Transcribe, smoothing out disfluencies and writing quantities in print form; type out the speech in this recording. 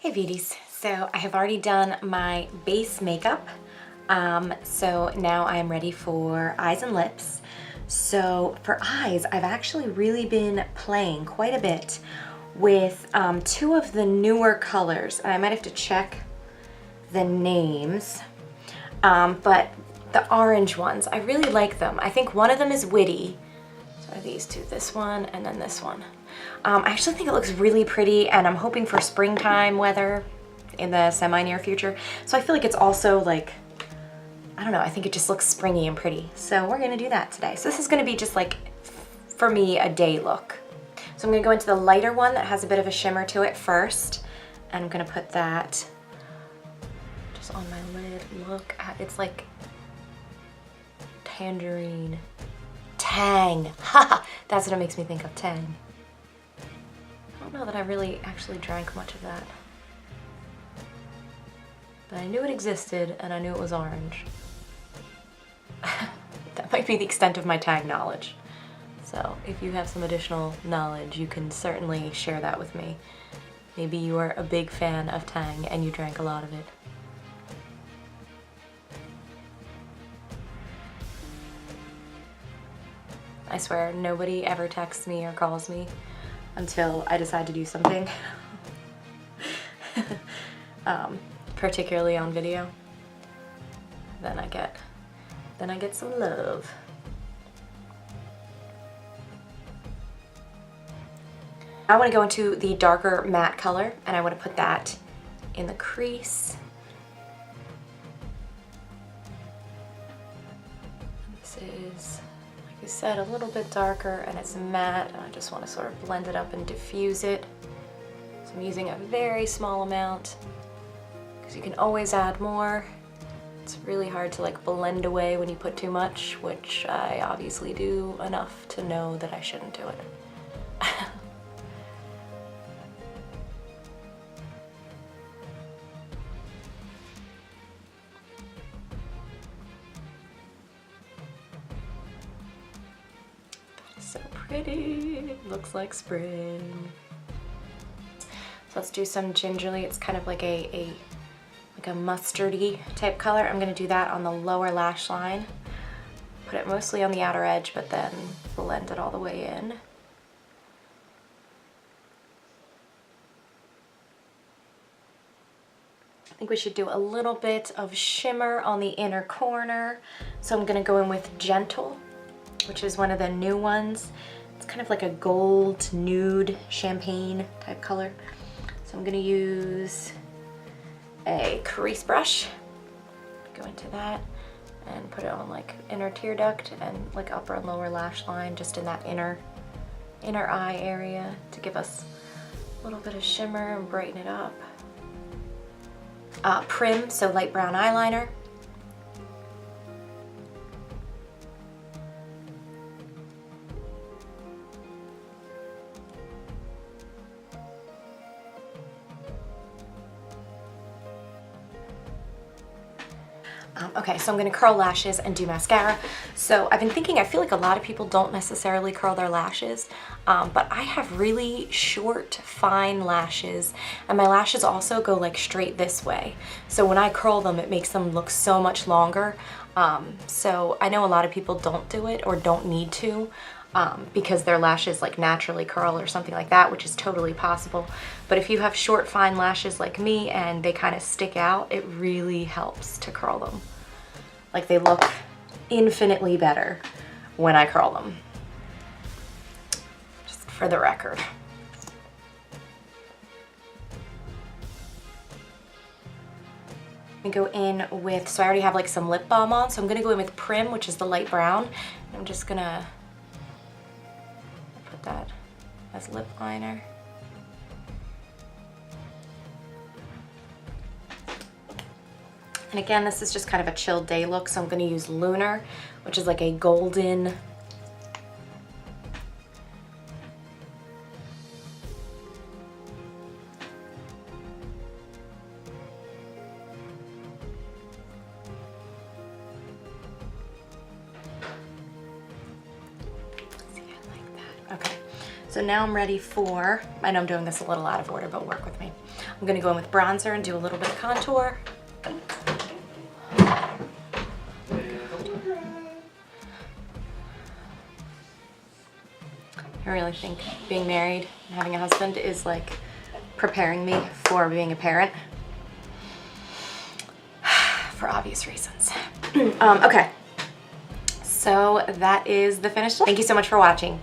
Hey beauties, so I have already done my base makeup, so now I'm ready for eyes and lips. So for eyes, I've actually really been playing quite a bit with two of the newer colors, and I might have to check the names, but the orange ones, I really like them. I think one of them is Witty. So are these two, this one and then this one. I actually think it looks really pretty, and I'm hoping for springtime weather in the semi-near future. So I feel like it's also like, I don't know, I think it just looks springy and pretty. So we're gonna do that today. So this is gonna be just like, for me, a day look. So I'm gonna go into the lighter one that has a bit of a shimmer to it first. And I'm gonna put that just on my lid. Look at, it's like tangerine. Tang, haha, that's what it makes me think of, tang. I don't know that I really actually drank much of that. But I knew it existed and I knew it was orange. That might be the extent of my tang knowledge. So if you have some additional knowledge, you can certainly share that with me. Maybe you are a big fan of tang and you drank a lot of it. I swear, nobody ever texts me or calls me until I decide to do something, particularly on video. Then I get some love. I want to go into the darker matte color, and I want to put that in the crease. This is, like I said, a little bit darker, and it's matte, and I just want to sort of blend it up and diffuse it. So I'm using a very small amount, because you can always add more. It's really hard to like blend away when you put too much, which I obviously do enough to know that I shouldn't do it. So pretty, looks like spring. So let's do some gingerly. It's kind of like a mustardy type color. I'm gonna do that on the lower lash line. Put it mostly on the outer edge, but then blend it all the way in. I think we should do a little bit of shimmer on the inner corner. So I'm gonna go in with Gentle, which is one of the new ones. It's kind of like a gold nude champagne type color. So I'm gonna use a crease brush, go into that and put it on like inner tear duct and like upper and lower lash line, just in that inner eye area to give us a little bit of shimmer and brighten it up. Prim, so light brown eyeliner. Okay, so I'm gonna curl lashes and do mascara. So I've been thinking, I feel like a lot of people don't necessarily curl their lashes, but I have really short, fine lashes, and my lashes also go like straight this way. So when I curl them, it makes them look so much longer. So I know a lot of people don't do it or don't need to, because their lashes like naturally curl or something like that, which is totally possible. But if you have short, fine lashes like me and they kind of stick out, it really helps to curl them. Like, they look infinitely better when I curl them, just for the record. I go in with, so I already have like some lip balm on, so I'm gonna go in with Prim, which is the light brown. I'm just gonna put that as lip liner. And again, this is just kind of a chill day look, so I'm gonna use Lunar, which is like a golden, see, I like that. Okay, So now I'm ready for, I know I'm doing this a little out of order, but work with me. I'm gonna go in with bronzer and do a little bit of contour. I really think being married and having a husband is like preparing me for being a parent. For obvious reasons. Okay, so that is the finished look. Thank you so much for watching.